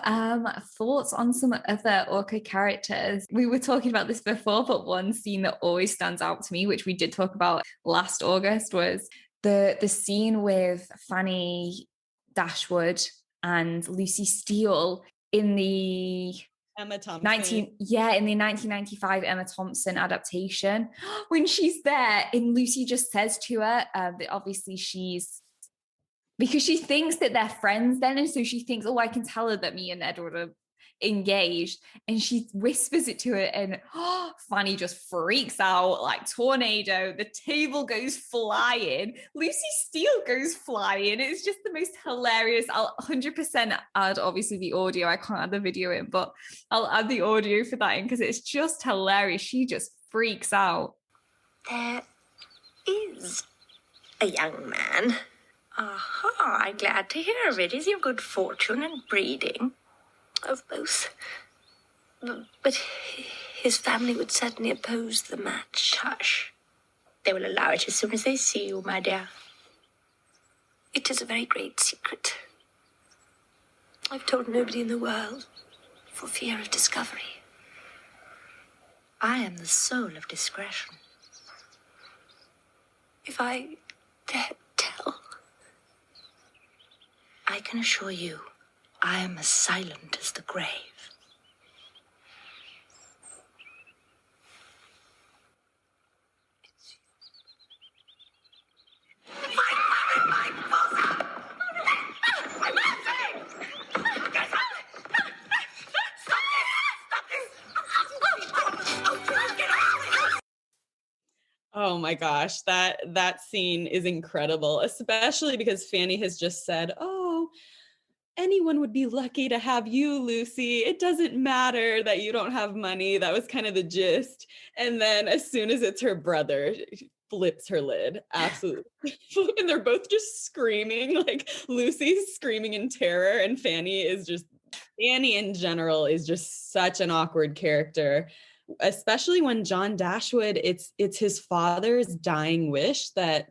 thoughts on some other awkward characters? We were talking about this before, but one scene that always stands out to me, which we did talk about last August, was the scene with Fanny Dashwood and Lucy Steele in the Emma Thompson. in the 1995 Emma Thompson adaptation. When she's there, and Lucy just says to her that obviously because she thinks that they're friends then, and so she thinks, oh, I can tell her that me and Edward are engaged, and she whispers it to her, and Fanny just freaks out like tornado. The table goes flying. Lucy Steele goes flying. It's just the most hilarious. I'll 100% add obviously the audio. I can't add the video in, but I'll add the audio for that in because it's just hilarious. She just freaks out. There is a young man. Aha, I'm glad to hear of it. Is your good fortune and breeding? Of both. But his family would certainly oppose the match. Hush. They will allow it as soon as they see you, my dear. It is a very great secret. I've told nobody in the world for fear of discovery. I am the soul of discretion. If I dare tell, I can assure you I am as silent as the grave. Oh my gosh, that scene is incredible, especially because Fanny has just said, "Oh, anyone would be lucky to have you, Lucy. It doesn't matter that you don't have money." That was kind of the gist. And then as soon as it's her brother, she flips her lid. Absolutely. And they're both just screaming, like Lucy's screaming in terror, and Fanny in general is just such an awkward character. Especially when John Dashwood, it's his father's dying wish that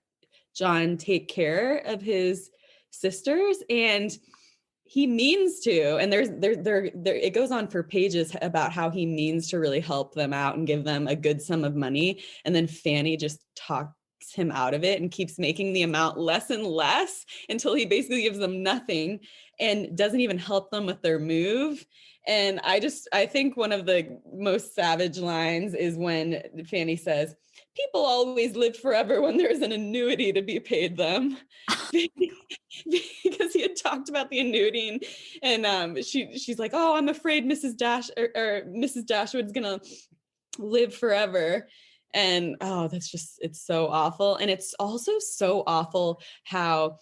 John take care of his sisters, and he means to, and there it goes on for pages about how he means to really help them out and give them a good sum of money, and then Fanny just talks him out of it and keeps making the amount less and less until he basically gives them nothing and doesn't even help them with their move. And I think one of the most savage lines is when Fanny says, "People always live forever when there's an annuity to be paid them." Because he had talked about the annuity, and she's like, "Oh, I'm afraid Mrs. Dashwood's gonna live forever." And it's so awful. And it's also so awful how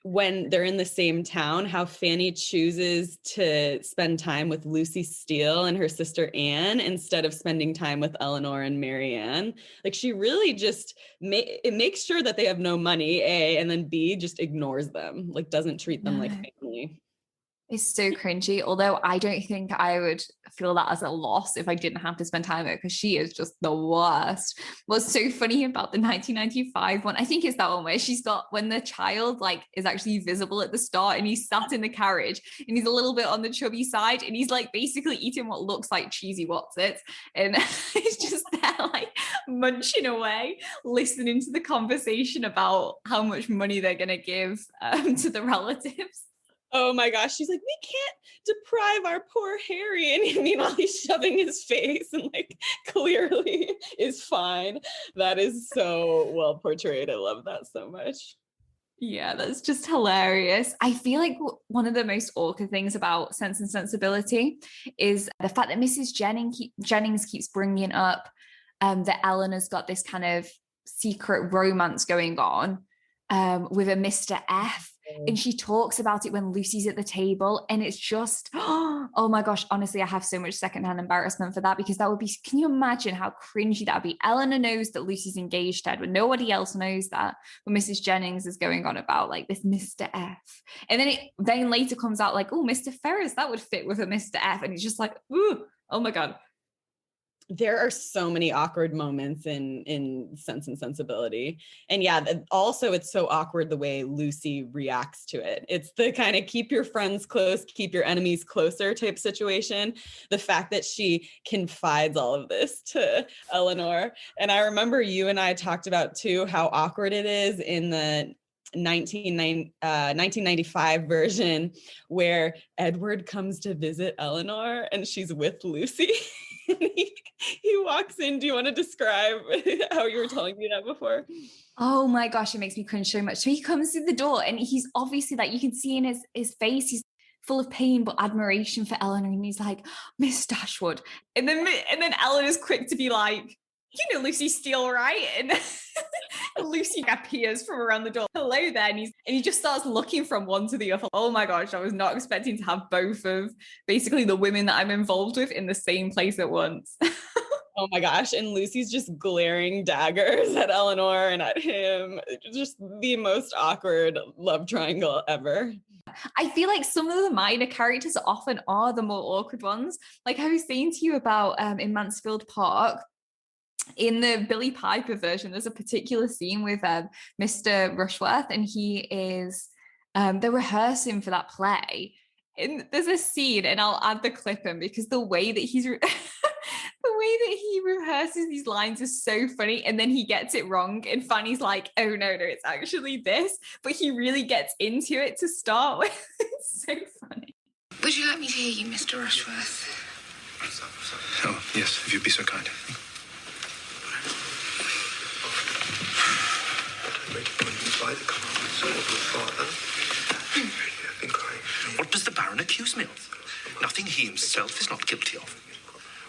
when they're in the same town, how Fanny chooses to spend time with Lucy Steele and her sister Anne instead of spending time with Eleanor and Marianne. Like, she really just it makes sure that they have no money, A, and then B, just ignores them, like doesn't treat them like family. It's so cringy, although I don't think I would feel that as a loss if I didn't have to spend time with her, because she is just the worst. What's so funny about the 1995 one, I think it's that one where she's got, when the child like is actually visible at the start and he's sat in the carriage and he's a little bit on the chubby side and he's like basically eating what looks like cheesy Wotsits, and he's just there like munching away, listening to the conversation about how much money they're going to give to the relatives. Oh my gosh. She's like, "We can't deprive our poor Harry." And meanwhile, he's shoving his face and like clearly is fine. That is so well portrayed. I love that so much. Yeah, that's just hilarious. I feel like one of the most awkward things about Sense and Sensibility is the fact that Mrs. Jennings keeps bringing up that Eleanor's got this kind of secret romance going on with a Mr. F. And she talks about it when Lucy's at the table, and it's just, oh my gosh, honestly, I have so much secondhand embarrassment for that, because that would be, can you imagine how cringy that would be? Eleanor knows that Lucy's engaged to Edward. Nobody else knows that. But Mrs. Jennings is going on about like this Mr. F. And then later comes out like, oh, Mr. Ferris, that would fit with a Mr. F. And it's just like, ooh, oh my God. There are so many awkward moments in Sense and Sensibility. And yeah, also it's so awkward the way Lucy reacts to it. It's the kind of keep your friends close, keep your enemies closer type situation. The fact that she confides all of this to Eleanor. And I remember you and I talked about too how awkward it is in the 1995 version where Edward comes to visit Eleanor and she's with Lucy. He walks in. Do you want to describe how you were telling me that before? Oh my gosh, it makes me cringe so much. So he comes through the door and he's obviously like, you can see in his face, he's full of pain but admiration for Eleanor, and he's like, Miss Dashwood, and then Eleanor's quick to be like, you know Lucy Steele, right? And Lucy appears from around the door. Hello there. And he just starts looking from one to the other. Oh my gosh, I was not expecting to have both of basically the women that I'm involved with in the same place at once. Oh my gosh. And Lucy's just glaring daggers at Eleanor and at him. Just the most awkward love triangle ever. I feel like some of the minor characters often are the more awkward ones. Like I was saying to you about in Mansfield Park, in the Billy Piper version, there's a particular scene with Mr. Rushworth, and he is they're rehearsing for that play. And there's a scene, and I'll add the clip in because the way that he's the way that he rehearses these lines is so funny, and then he gets it wrong, and Fanny's like, "Oh no, it's actually this," but he really gets into it to start with. It's so funny. Would you like me to hear you, Mr. Rushworth? Oh, yes, if you'd be so kind. What does the Baron accuse me of? Nothing he himself is not guilty of.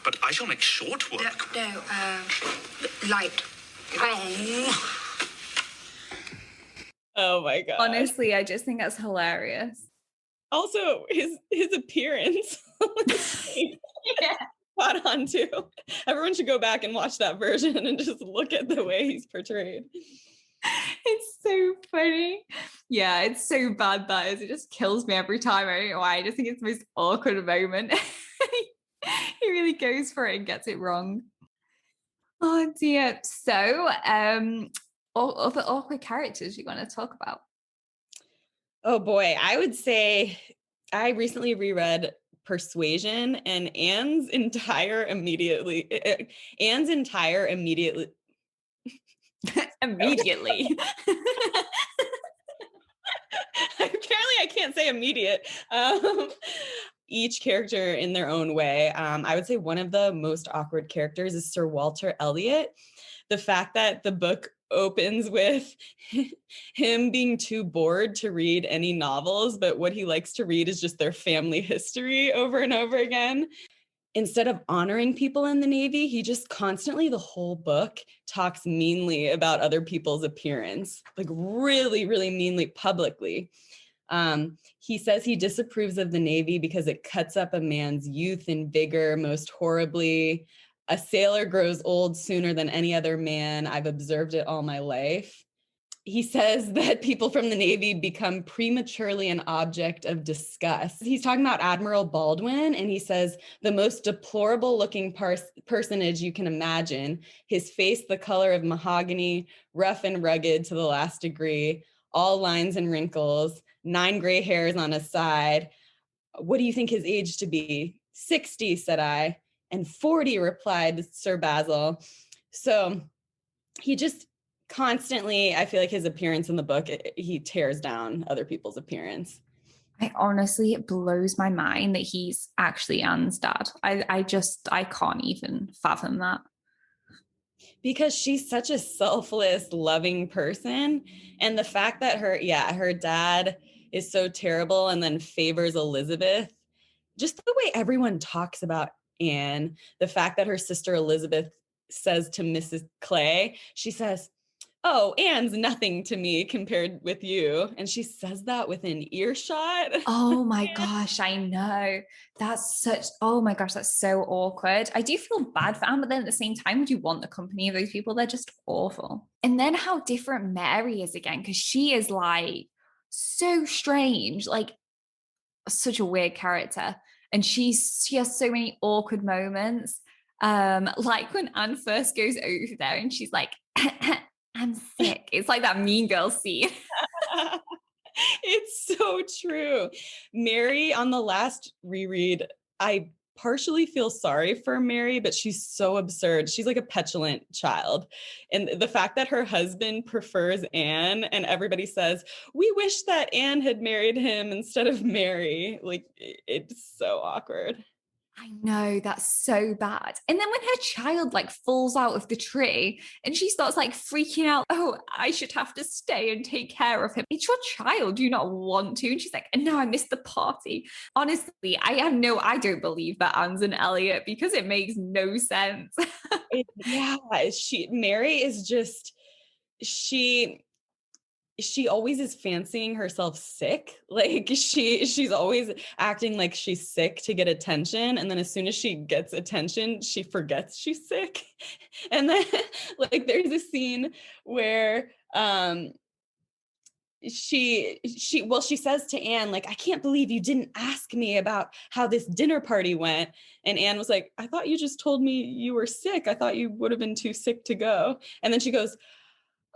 But I shall make short work. Light. Oh my god. Honestly, I just think that's hilarious. Also, his appearance. Yeah. Spot on too. Everyone should go back and watch that version and just look at the way he's portrayed. It's so funny. Yeah, it's so bad that is. It just kills me every time. I don't know why. I just think it's the most awkward moment. He really goes for it and gets it wrong. Oh dear. So, other awkward characters you want to talk about? Oh boy, I would say I recently reread Persuasion, and Anne's entire immediately Immediately. Apparently I can't say immediate. Each character in their own way. I would say one of the most awkward characters is Sir Walter Elliot. The fact that the book opens with him being too bored to read any novels, but what he likes to read is just their family history over and over again. Instead of honoring people in the Navy, he just constantly, the whole book, talks meanly about other people's appearance, like really, really meanly publicly. He says he disapproves of the Navy because it cuts up a man's youth and vigor most horribly. A sailor grows old sooner than any other man. I've observed it all my life. He says that people from the Navy become prematurely an object of disgust. He's talking about Admiral Baldwin, and he says the most deplorable looking personage you can imagine, his face the color of mahogany, rough and rugged to the last degree, all lines and wrinkles, 9 gray hairs on his side. What do you think his age to be? 60, said I. And 40, replied Sir Basil. So he just constantly, I feel like his appearance in the book, he tears down other people's appearance. It blows my mind that he's actually Anne's dad. I can't even fathom that. Because she's such a selfless, loving person. And the fact that her dad is so terrible and then favors Elizabeth, just the way everyone talks about Anne, the fact that her sister Elizabeth says to Mrs. Clay, she says, "Oh, Anne's nothing to me compared with you." And she says that within earshot. Oh my gosh, I know. Oh my gosh, that's so awkward. I do feel bad for Anne, but then at the same time, would you want the company of those people? They're just awful. And then how different Mary is again, because she is like so strange, like such a weird character. And she has so many awkward moments. Like when Anne first goes over there and she's like, I'm sick. It's like that Mean Girl scene. It's so true. Mary, on the last reread, I partially feel sorry for Mary, but she's so absurd. She's like a petulant child. And the fact that her husband prefers Anne and everybody says, we wish that Anne had married him instead of Mary. Like, it's so awkward. I know, that's so bad. And then when her child like falls out of the tree and she starts like freaking out, oh, I should have to stay and take care of him. It's your child. Do you not want to? And she's like, no, I missed the party. Honestly, I don't believe that Anne's an Elliot because it makes no sense. Mary is just, she always is fancying herself sick. Like she's always acting like she's sick to get attention. And then as soon as she gets attention, she forgets she's sick. And then like there's a scene where she says to Anne, like, I can't believe you didn't ask me about how this dinner party went. And Anne was like, I thought you just told me you were sick. I thought you would have been too sick to go. And then she goes,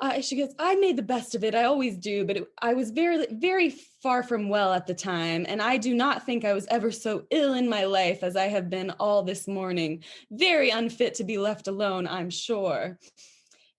I made the best of it. I always do, but I was very, very far from well at the time. And I do not think I was ever so ill in my life as I have been all this morning. Very unfit to be left alone, I'm sure.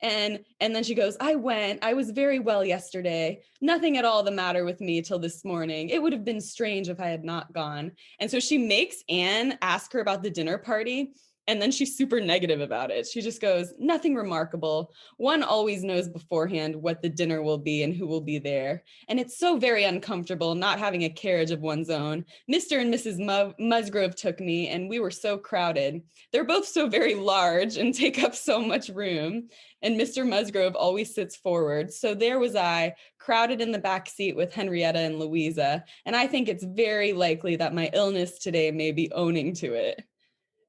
And then she goes, I was very well yesterday. Nothing at all the matter with me till this morning. It would have been strange if I had not gone. And so she makes Anne ask her about the dinner party. And then she's super negative about it. She just goes, nothing remarkable. One always knows beforehand what the dinner will be and who will be there. And it's so very uncomfortable not having a carriage of one's own. Mr. and Mrs. Musgrove took me, and we were so crowded. They're both so very large and take up so much room. And Mr. Musgrove always sits forward. So there was I, crowded in the back seat with Henrietta and Louisa. And I think it's very likely that my illness today may be owning to it.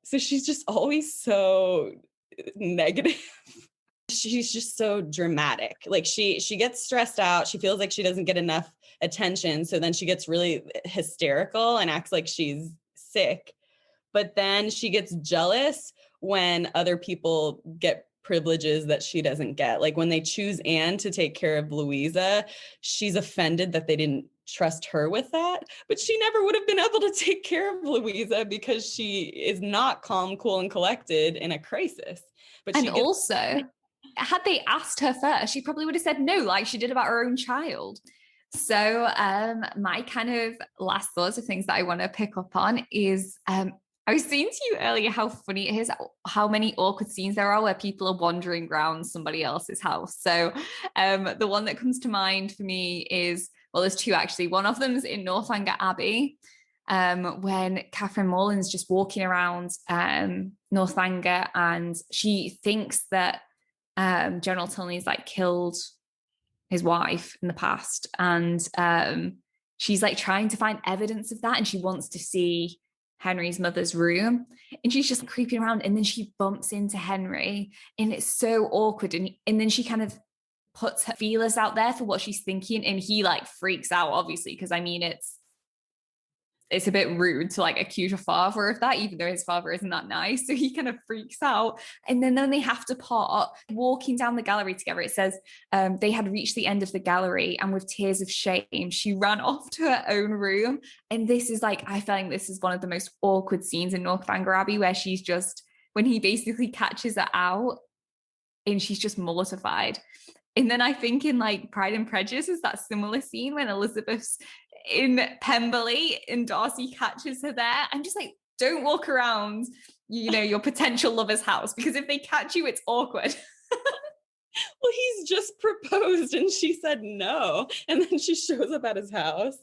So she's just always so negative. She's just so dramatic. Like she gets stressed out. She feels like she doesn't get enough attention. So then she gets really hysterical and acts like she's sick. But then she gets jealous when other people get privileges that she doesn't get. Like when they choose Anne to take care of Louisa, she's offended that they didn't trust her with that, but she never would have been able to take care of Louisa because she is not calm, cool, and collected in a crisis. But also, had they asked her first, she probably would have said no, like she did about her own child. So my kind of last thoughts of things that I want to pick up on is I was saying to you earlier how funny it is how many awkward scenes there are where people are wandering around somebody else's house. So the one that comes to mind for me is, well, there's two actually. One of them is in Northanger Abbey, when Catherine Morland's just walking around Northanger, and she thinks that General Tilney's like killed his wife in the past, and she's like trying to find evidence of that, and she wants to see Henry's mother's room, and she's just creeping around, and then she bumps into Henry, and it's so awkward, and then she kind of puts her feelers out there for what she's thinking, and he like freaks out, obviously, because I mean it's a bit rude to like accuse your father of that, even though his father isn't that nice. So he kind of freaks out. And then they have to part. Walking down the gallery together, it says they had reached the end of the gallery, and with tears of shame, she ran off to her own room. And this is like, I feel like this is one of the most awkward scenes in Northanger Abbey, where she's just, when he basically catches her out, and she's just mortified. And then I think in like Pride and Prejudice is that similar scene when Elizabeth's in Pemberley and Darcy catches her there. I'm just like, don't walk around, your potential lover's house, because if they catch you, it's awkward. Well, he's just proposed and she said no. And then she shows up at his house.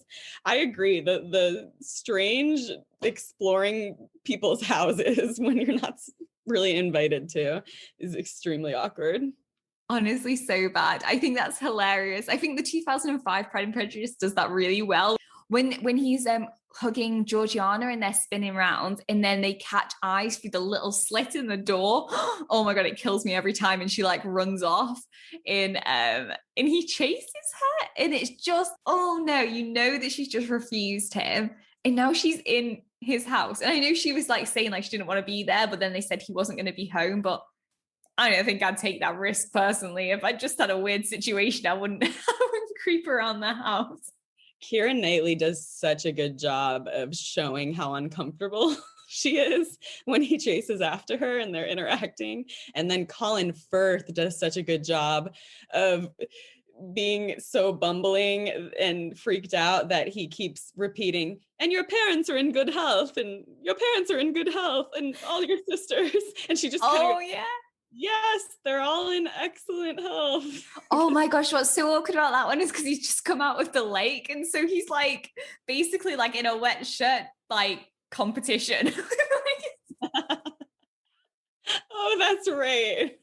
I agree. The strange exploring people's houses when you're not really invited to is extremely awkward. Honestly, so bad. I think that's hilarious. I think the 2005 Pride and Prejudice does that really well. When he's hugging Georgiana and they're spinning around, and then they catch eyes through the little slit in the door. Oh my God, it kills me every time. And she like runs off, and he chases her, and it's just, oh no, that she's just refused him, and now she's in his house. And I know she was like saying like she didn't want to be there, but then they said he wasn't going to be home. But I don't think I'd take that risk personally. If I just had a weird situation, I wouldn't creep around the house. Keira Knightley does such a good job of showing how uncomfortable she is when he chases after her and they're interacting. And then Colin Firth does such a good job of being so bumbling and freaked out that he keeps repeating, and your parents are in good health, and your parents are in good health, and all your sisters. And she just kind of yeah. Yes, they're all in excellent health. Oh my gosh, what's so awkward about that one is because he's just come out with the lake. And so he's like basically like in a wet shirt, like competition. Oh, that's right.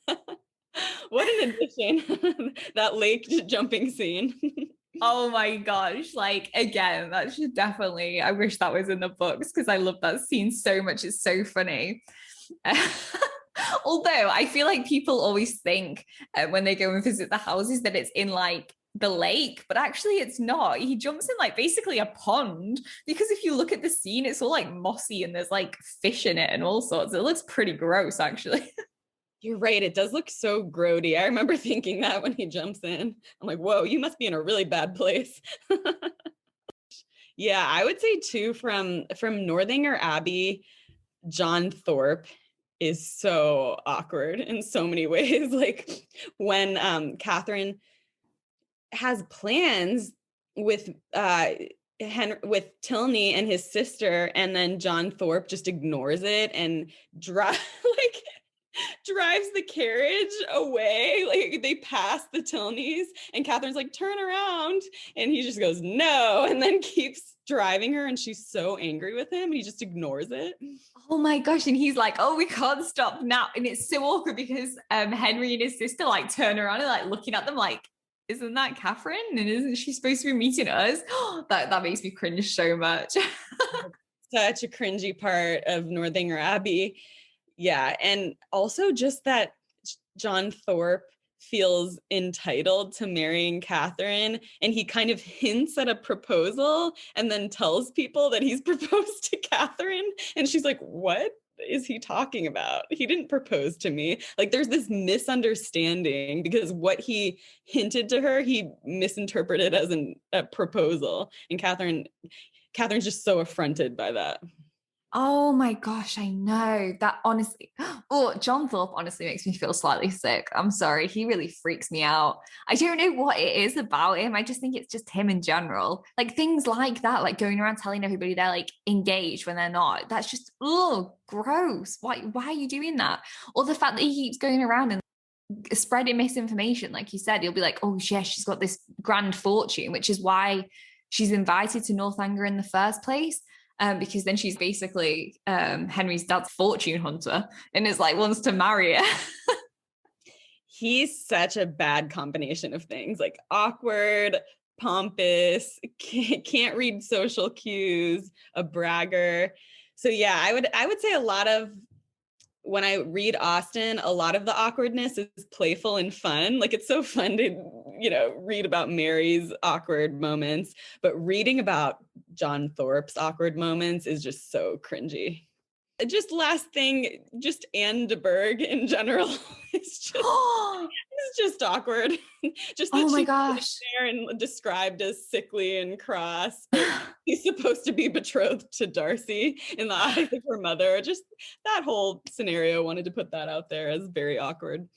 What an addition. That lake jumping scene. Oh my gosh. Like again, that should definitely, I wish that was in the books because I love that scene so much. It's so funny. Although I feel like people always think when they go and visit the houses that it's in like the lake, but actually it's not. He jumps in like basically a pond because if you look at the scene, it's all like mossy and there's like fish in it and all sorts. It looks pretty gross, actually. You're right. It does look so grody. I remember thinking that when he jumps in. I'm like, whoa, you must be in a really bad place. Yeah, I would say too from Northanger Abbey, John Thorpe is so awkward in so many ways. Like when Catherine has plans with with Tilney and his sister, and then John Thorpe just ignores it and drives the carriage away. Like they pass the Tilneys and Catherine's like, turn around. And he just goes, no, and then keeps driving her. And she's so angry with him. And he just ignores it. Oh my gosh. And he's like, oh, we can't stop now. And it's so awkward because Henry and his sister like turn around and like looking at them like, isn't that Catherine? And isn't she supposed to be meeting us? That makes me cringe so much. Such a cringy part of Northanger Abbey. Yeah. And also just that John Thorpe feels entitled to marrying Catherine, and he kind of hints at a proposal and then tells people that he's proposed to Catherine. And she's like, what is he talking about? He didn't propose to me. Like there's this misunderstanding because what he hinted to her, he misinterpreted as a proposal. And Catherine's just so affronted by that. Oh my gosh, I know that honestly. Oh, John Thorpe honestly makes me feel slightly sick. I'm sorry. He really freaks me out. I don't know what it is about him. I just think it's just him in general. Like things like that, like going around telling everybody they're like engaged when they're not. That's just, oh, gross. Why are you doing that? Or the fact that he keeps going around and spreading misinformation. Like you said, he'll be like, oh, yeah, she's got this grand fortune, which is why she's invited to Northanger in the first place. Because then she's basically Henry's dad's fortune hunter and is like wants to marry her. He's such a bad combination of things, like awkward, pompous, can't read social cues, a bragger. So yeah, I would say a lot of when I read Austen, a lot of the awkwardness is playful and fun. Like it's so fun to, read about Mary's awkward moments, but reading about John Thorpe's awkward moments is just so cringy. Just last thing, just Anne de Berg in general. It's just awkward. Just that oh my she's gosh, there and described as sickly and cross. But he's supposed to be betrothed to Darcy in the eyes of her mother. Just that whole scenario. Wanted to put that out there as very awkward.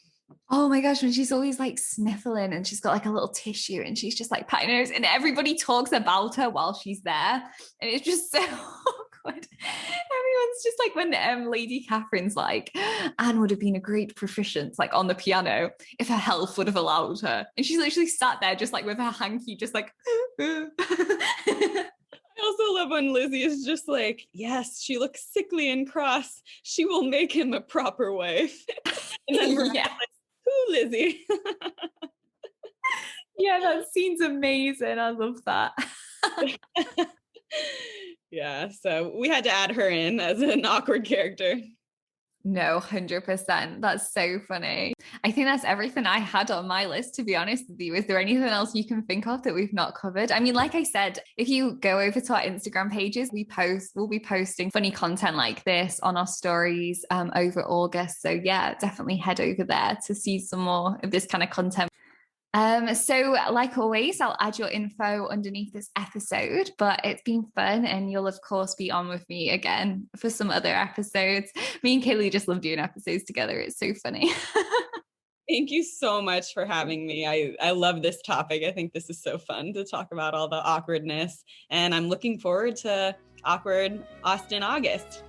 oh my gosh, when she's always like sniffling and she's got like a little tissue and she's just like patting her nose and everybody talks about her while she's there. And it's just so awkward. Everyone's just like when Lady Catherine's like, Anne would have been a great proficient like on the piano if her health would have allowed her. And she's literally sat there just like with her hanky, just like I also love when Lizzie is just like, yes, she looks sickly and cross. She will make him a proper wife. And then we're like, who, Lizzie? Yeah, that scene's amazing. I love that. Yeah, so we had to add her in as an awkward character. No, 100%. That's so funny. I think that's everything I had on my list, to be honest with you. Is there anything else you can think of that we've not covered? I mean, like I said, if you go over to our Instagram pages, we'll be posting funny content like this on our stories over August. So yeah, definitely head over there to see some more of this kind of content. So like always, I'll add your info underneath this episode, but it's been fun and you'll of course be on with me again for some other episodes. Me and Caily just love doing episodes together. It's so funny. Thank you so much for having me. I love this topic. I think this is so fun to talk about all the awkwardness, and I'm looking forward to Awkward Austen August.